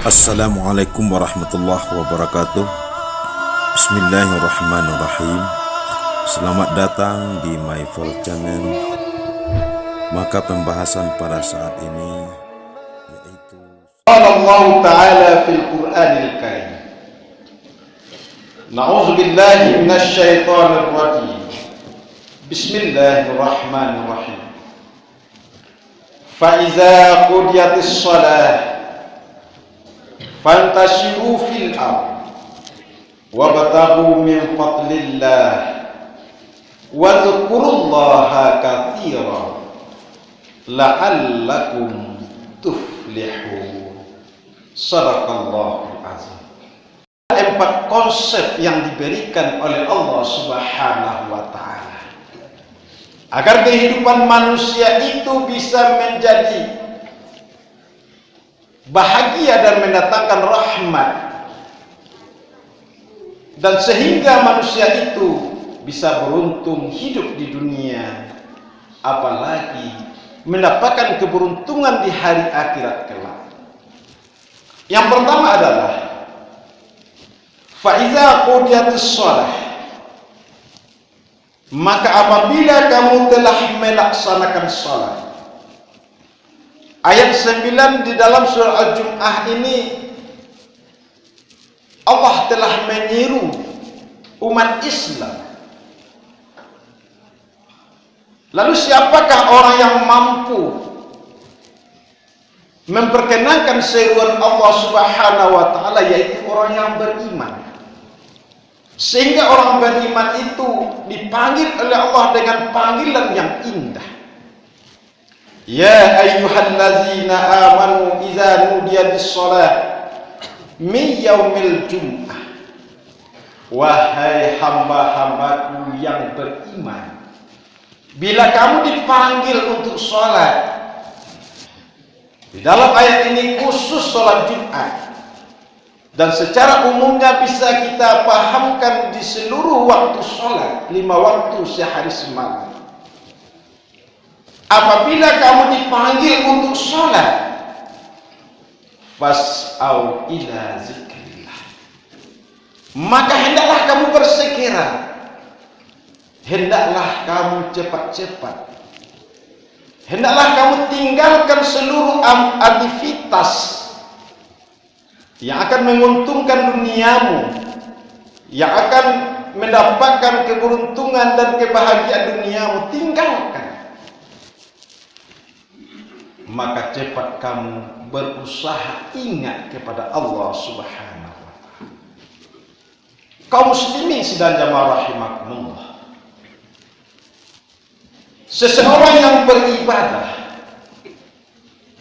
Assalamualaikum warahmatullahi wabarakatuh. Bismillahirrahmanirrahim. Selamat datang di MyVol Channel. Maka pembahasan pada saat ini yaitu Allah Ta'ala fil Qur'anil Karim. Na'udzu billahi minasy syaithanir rajim. Bismillahirrahmanirrahim. Fa iza qudiyatis shalah fantashiru fil ardh wabtaghu min fadlillah wadhkurullaha katsiran la'allakum tuflihun. Shadaqallahul azim. Empat konsep yang diberikan oleh Allah Subhanahu wa ta'ala agar kehidupan manusia itu bisa menjadi bahagia dan mendatangkan rahmat, dan sehingga manusia itu bisa beruntung hidup di dunia, apalagi mendapatkan keberuntungan di hari akhirat kelak. Yang pertama adalah fa iza qudiyatis shalah, maka apabila kamu telah melaksanakan salat. Ayat 9 di dalam surah Al-Jum'ah ini Allah telah menyeru umat Islam. Lalu siapakah orang yang mampu memperkenankan seruan Allah Subhanahu wa ta'ala, yaitu orang yang beriman. Sehingga orang beriman itu dipanggil oleh Allah dengan panggilan yang indah. Ya ayyuhallazina amanu idza nudiya lis-shalah min yaumil jum'ah. Wahai hamba-hambaku yang beriman, bila kamu dipanggil untuk sholat. Di dalam ayat ini khusus sholat Jumat, dan secara umumnya bisa kita pahamkan di seluruh waktu sholat, 5 waktu sehari semalam. Apabila kamu dipanggil untuk sholat, fas'au ila zikrillah, maka hendaklah kamu bersegera, hendaklah kamu cepat-cepat, hendaklah kamu tinggalkan seluruh aktivitas yang akan menguntungkan duniamu, yang akan mendapatkan keberuntungan dan kebahagiaan duniamu, tinggalkan. Maka cepat kamu berusaha ingat kepada Allah Subhanahu wa ta'ala. Kaum muslimin sidang jamaah rahimakumullah, seseorang yang beribadah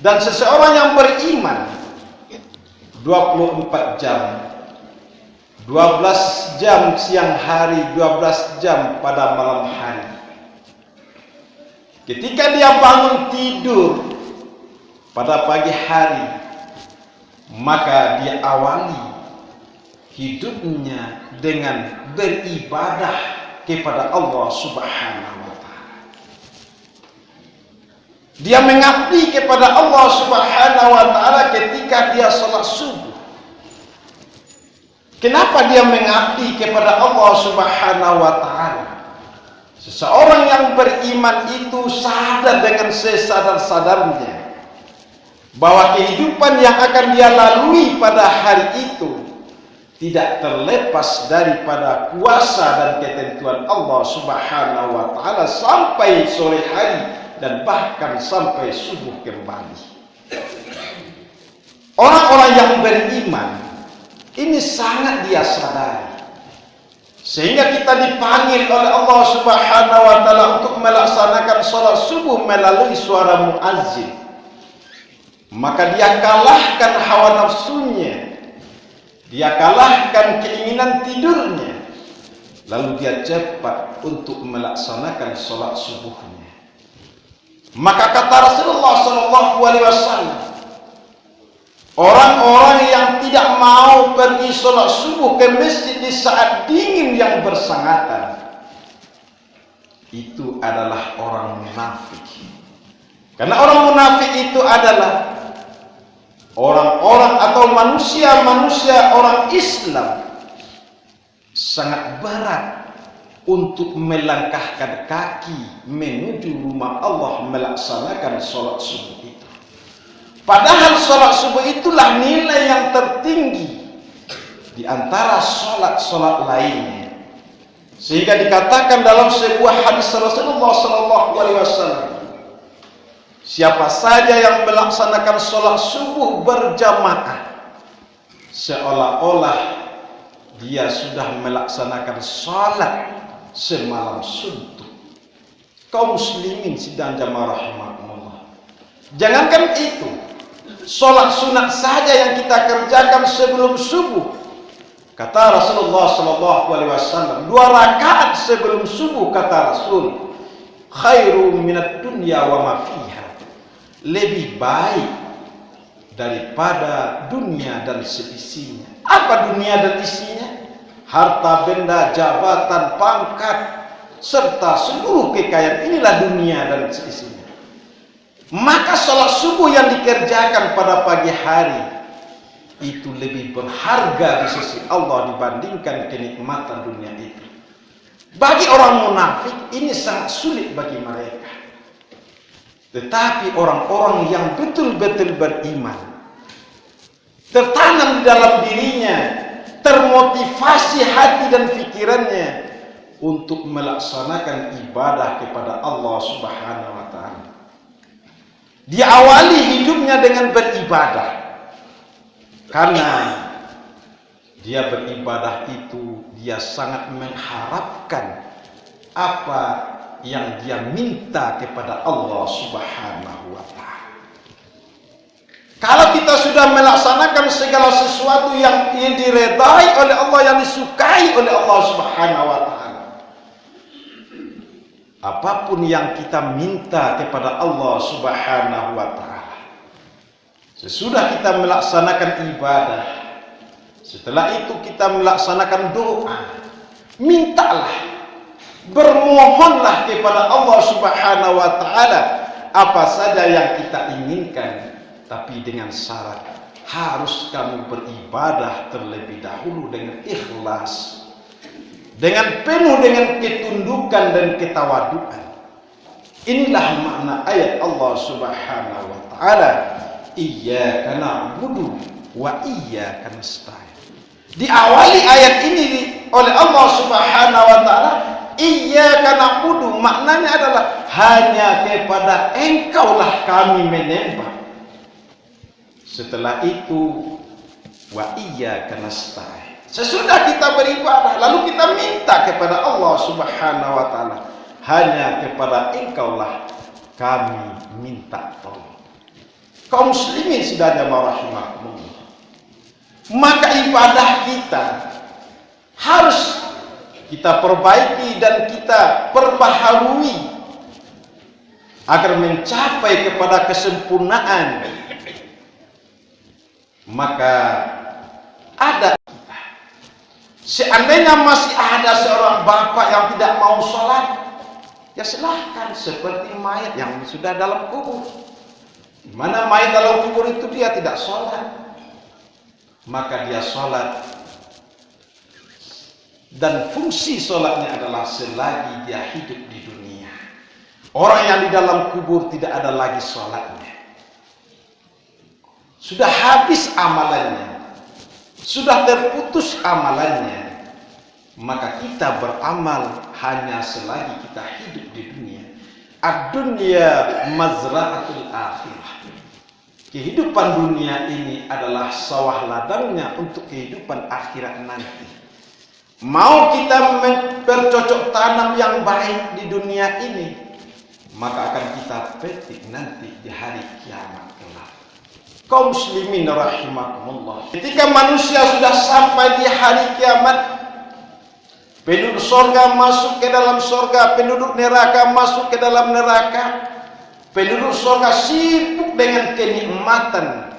dan seseorang yang beriman 24 jam, 12 jam siang hari, 12 jam pada malam hari. Ketika dia bangun tidur pada pagi hari, maka dia awali hidupnya dengan beribadah kepada Allah Subhanahu wa ta'ala. Dia mengabdi kepada Allah Subhanahu wa ta'ala ketika dia salat subuh. Kenapa dia mengabdi kepada Allah Subhanahu wa ta'ala? Seseorang yang beriman itu sadar dengan sesadar-sadarnya bahwa kehidupan yang akan dia lalui pada hari itu tidak terlepas daripada kuasa dan ketentuan Allah Subhanahu wa ta'ala sampai sore hari dan bahkan sampai subuh kembali. Orang-orang yang beriman ini sangat dia sadari, sehingga kita dipanggil oleh Allah Subhanahu wa ta'ala untuk melaksanakan salat subuh melalui suara muazzin. Maka dia kalahkan hawa nafsunya, dia kalahkan keinginan tidurnya, lalu dia cepat untuk melaksanakan sholat subuhnya. Maka kata Rasulullah SAW, orang-orang yang tidak mau pergi sholat subuh ke masjid di saat dingin yang bersangatan, itu adalah orang munafik. Karena orang munafik itu adalah orang-orang atau manusia-manusia orang Islam sangat berat untuk melangkahkan kaki menuju rumah Allah melaksanakan sholat subuh itu. Padahal sholat subuh itulah nilai yang tertinggi di antara sholat-sholat lainnya. Sehingga dikatakan dalam sebuah hadis Rasulullah SAW, siapa saja yang melaksanakan sholat subuh berjamaah, seolah-olah dia sudah melaksanakan sholat semalam suntuk. Kaum muslimin sidang jamaah rahimakumullah, jangankan itu, sholat sunat saja yang kita kerjakan sebelum subuh. Kata Rasulullah SAW, 2 rakaat sebelum subuh, kata Rasul, khairu minad dunya wa ma fiha, lebih baik daripada dunia dan seisinya. Apa dunia dan isinya? Harta benda, jabatan, pangkat, serta seluruh kekayaan. Inilah dunia dan seisinya. Maka sholat subuh yang dikerjakan pada pagi hari itu lebih berharga di sisi Allah dibandingkan kenikmatan dunia itu. Bagi orang munafik ini sangat sulit bagi mereka. Tetapi orang-orang yang betul-betul beriman, tertanam di dalam dirinya, termotivasi hati dan pikirannya untuk melaksanakan ibadah kepada Allah Subhanahu wa ta'ala. Dia awali hidupnya dengan beribadah. Karena dia beribadah itu, dia sangat mengharapkan apa yang dia minta kepada Allah Subhanahu wa ta'ala. Kalau kita sudah melaksanakan segala sesuatu yang diredai oleh Allah, yang disukai oleh Allah Subhanahu wa ta'ala, apapun yang kita minta kepada Allah Subhanahu wa ta'ala, sesudah kita melaksanakan ibadah, setelah itu kita melaksanakan doa, mintalah, bermohonlah kepada Allah Subhanahu wa ta'ala apa saja yang kita inginkan, tapi dengan syarat harus kamu beribadah terlebih dahulu dengan ikhlas, dengan penuh dengan ketundukan dan ketawaduan. Inilah makna ayat Allah Subhanahu wa ta'ala, iyyaka na'budu wa iyyaka nasta'in. Diawali ayat ini oleh Allah Subhanahu wa ta'ala, iyyaka na'budu, maknanya adalah hanya kepada Engkaulah kami menyembah. Setelah itu wa iyyaka nasta'in, sesudah kita beribadah lalu kita minta kepada Allah Subhanahu wa ta'ala, hanya kepada Engkaulah kami minta tolong. Kaum muslimin sidang jamaah rahimakumullah, maka ibadah kita harus kita perbaiki dan kita perbaharui agar mencapai kepada kesempurnaan. Maka ada kita, seandainya masih ada seorang bapak yang tidak mau sholat, ya silahkan, seperti mayat yang sudah dalam kubur. Di mana mayat dalam kubur itu dia tidak sholat, maka dia sholat, dan fungsi sholatnya adalah selagi dia hidup di dunia. Orang yang di dalam kubur tidak ada lagi sholatnya, sudah habis amalannya, sudah terputus amalannya. Maka kita beramal hanya selagi kita hidup di dunia. Ad-dunya mazra'atul akhirah. Kehidupan dunia ini adalah sawah ladangnya untuk kehidupan akhirat nanti. Mau kita bercocok tanam yang baik di dunia ini, maka akan kita petik nanti di hari kiamat kelak. Kaum muslimin rahimakumullah, ketika manusia sudah sampai di hari kiamat, penduduk surga masuk ke dalam surga, penduduk neraka masuk ke dalam neraka. Penduduk surga sibuk dengan kenikmatan,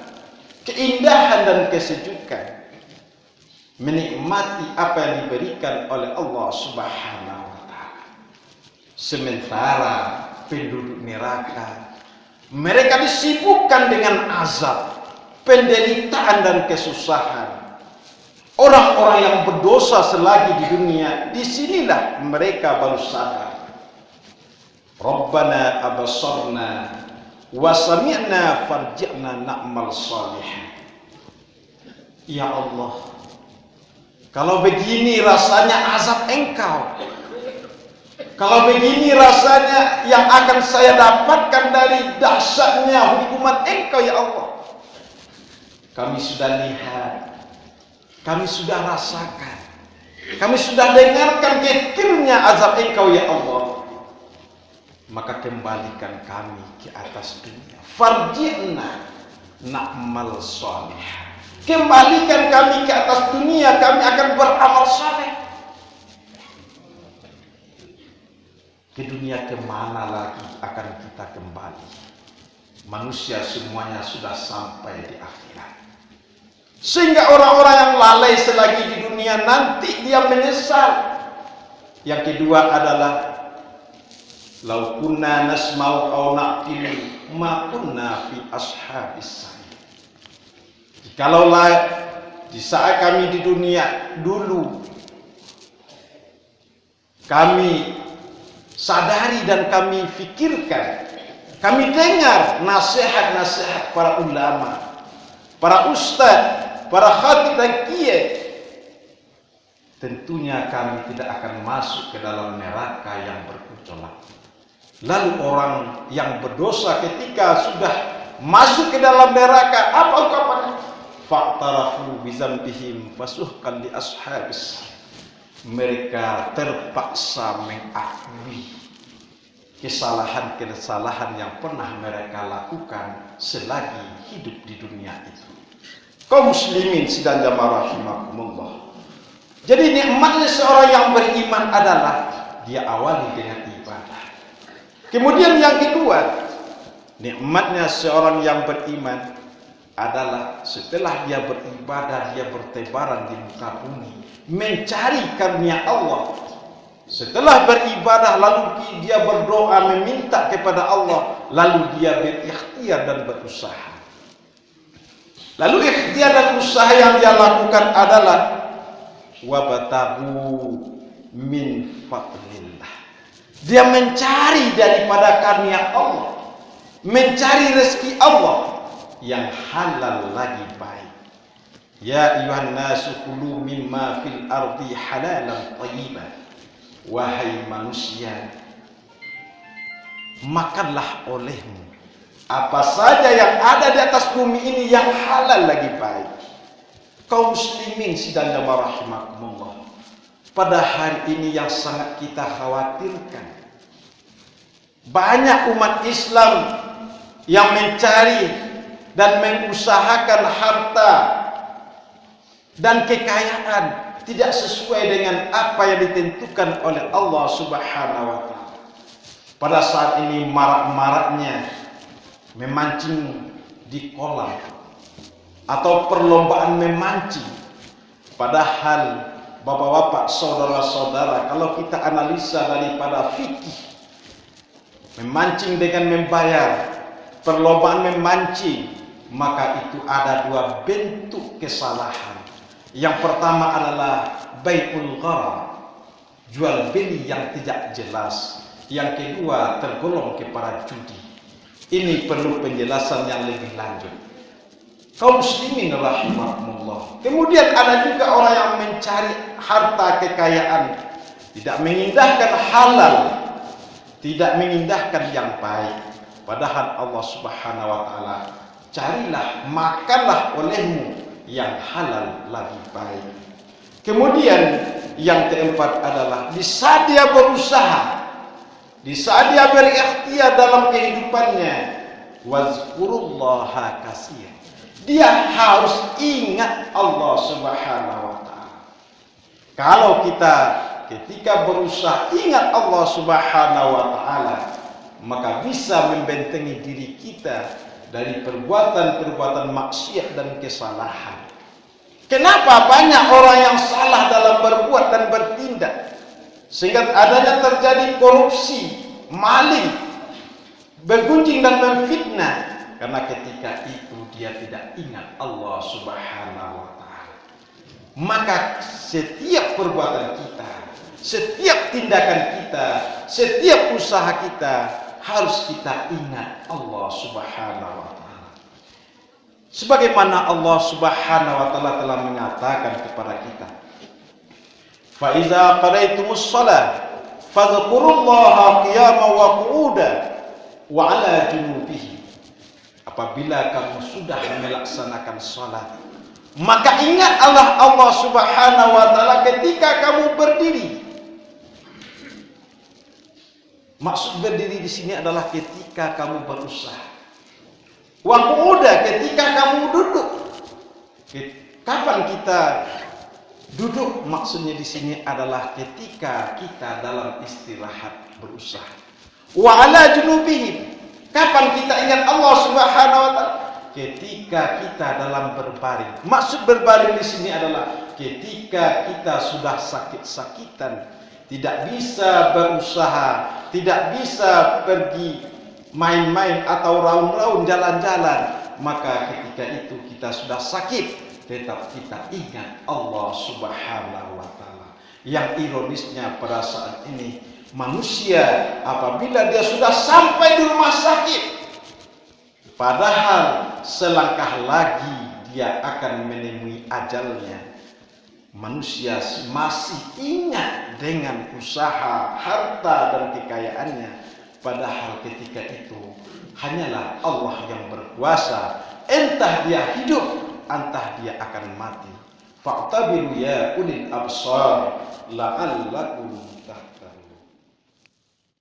keindahan dan kesejukan, menikmati apa yang diberikan oleh Allah Subhanahu wa ta'ala. Sementara penduduk neraka, mereka disibukkan dengan azab, penderitaan dan kesusahan. Orang-orang yang berdosa selagi di dunia, disinilah mereka baru sadar. Rabbana abasarna wa sami'na farji'na na'mal salihan. Ya Allah, kalau begini rasanya azab Engkau, kalau begini rasanya yang akan saya dapatkan dari dahsyatnya hukuman Engkau ya Allah. Kami sudah lihat, kami sudah rasakan, kami sudah dengarkan getirnya azab Engkau ya Allah. Maka kembalikan kami ke atas dunia. Farji'na na'mal salihan. Kembalikan kami ke atas dunia, kami akan beramal saleh. Ke dunia kemana lagi akan kita kembali? Manusia semuanya sudah sampai di akhirat. Sehingga orang-orang yang lalai selagi di dunia nanti dia menyesal. Yang kedua adalah lau kunna nasma'u aw naqilu ma kunna fi ashabis sa'ir. Jikalau di saat kami di dunia dulu kami sadari dan kami fikirkan, kami dengar nasihat-nasihat para ulama, para ustaz, para khatib dan kiai, tentunya kami tidak akan masuk ke dalam neraka yang bergejolak. Lalu orang yang berdosa ketika sudah masuk ke dalam neraka, apa ungkapannya? Fa'tarafu bizambihim fasuhkan li ashabis. Mereka terpaksa mengakui kesalahan-kesalahan yang pernah mereka lakukan selagi hidup di dunia itu. Kaum muslimin sidang jamaah rahimakumullah. Jadi nikmatnya seorang yang beriman adalah dia awali dengan ibadah. Kemudian yang kedua, nikmatnya seorang yang beriman adalah setelah dia beribadah, dia bertebaran di muka bumi, mencari karunia Allah. Setelah beribadah, lalu dia berdoa meminta kepada Allah, lalu dia berikhtiar dan berusaha. Lalu ikhtiar dan usaha yang dia lakukan adalah wabatahu min fadlillah. Dia mencari daripada karunia Allah, mencari rezeki Allah yang halal lagi baik. Ya ayuhan nasu kulu mimma fil ardi halalan thayyiban. Wahai manusia, makanlah olehmu apa saja yang ada di atas bumi ini yang halal lagi baik. Kaum muslimin sidang jamaah rahimakumullah, pada hari ini yang sangat kita khawatirkan, banyak umat Islam yang mencari dan mengusahakan harta dan kekayaan tidak sesuai dengan apa yang ditentukan oleh Allah Subhanahu wa taala. Pada saat ini marak-maraknya memancing di kolam atau perlombaan memancing. Padahal bapak-bapak, saudara-saudara, kalau kita analisa daripada fikih, memancing dengan membayar, perlombaan memancing, maka itu ada dua bentuk kesalahan. Yang pertama adalah bai'ul gharar, jual beli yang tidak jelas. Yang kedua tergolong kepada judi. Ini perlu penjelasan yang lebih lanjut. Kaum muslimin rahimahumullah. Kemudian ada juga orang yang mencari harta kekayaan, tidak mengindahkan halal, tidak mengindahkan yang baik. Padahal Allah Subhanahu wa taala, carilah, makanlah olehmu yang halal lagi baik. Kemudian yang keempat adalah di saat dia berusaha, di saat dia berikhtiar dalam kehidupannya, wazkurullaha katsir. Dia harus ingat Allah Subhanahu wa taala. Kalau kita ketika berusaha ingat Allah Subhanahu wa taala, maka bisa membentengi diri kita dari perbuatan-perbuatan maksiat dan kesalahan. Kenapa banyak orang yang salah dalam berbuat dan bertindak, sehingga adanya terjadi korupsi, maling, bergunjing dan memfitnah, Karena ketika itu dia tidak ingat Allah Subhanahu wa Ta'ala. Maka setiap perbuatan kita, setiap tindakan kita, setiap usaha kita harus kita ingat Allah Subhanahu wa Ta'ala. Sebagaimana Allah Subhanahu wa Ta'ala telah mengatakan kepada kita, fa iza qadaitumus shalah fadhkurullaha qiyaman wa qu'udan wa 'ala junubihi. Apabila kamu sudah melaksanakan salat, maka ingat Allah Subhanahu wa Ta'ala ketika kamu berdiri. Maksud berdiri di sini adalah ketika kamu berusaha. Wa qu'udan, ketika kamu duduk. Kapan kita duduk? Maksudnya di sini adalah ketika kita dalam istirahat berusaha. Wa 'ala junubihim. Kapan kita ingat Allah Subhanahu wa Ta'ala? Ketika kita dalam berbaring. Maksud berbaring di sini adalah ketika kita sudah sakit-sakitan, tidak bisa berusaha, tidak bisa pergi main-main atau raun-raun jalan-jalan, maka ketika itu kita sudah sakit, tetap kita ingat Allah Subhanahu wa Ta'ala. Yang ironisnya pada saat ini, manusia apabila dia sudah sampai di rumah sakit, padahal selangkah lagi dia akan menemui ajalnya, manusia masih ingat dengan usaha, harta dan kekayaannya, padahal ketika itu hanyalah Allah yang berkuasa. Entah dia hidup, entah dia akan mati. Fa'tabiru ya ulil absar la'allakum tahtadun.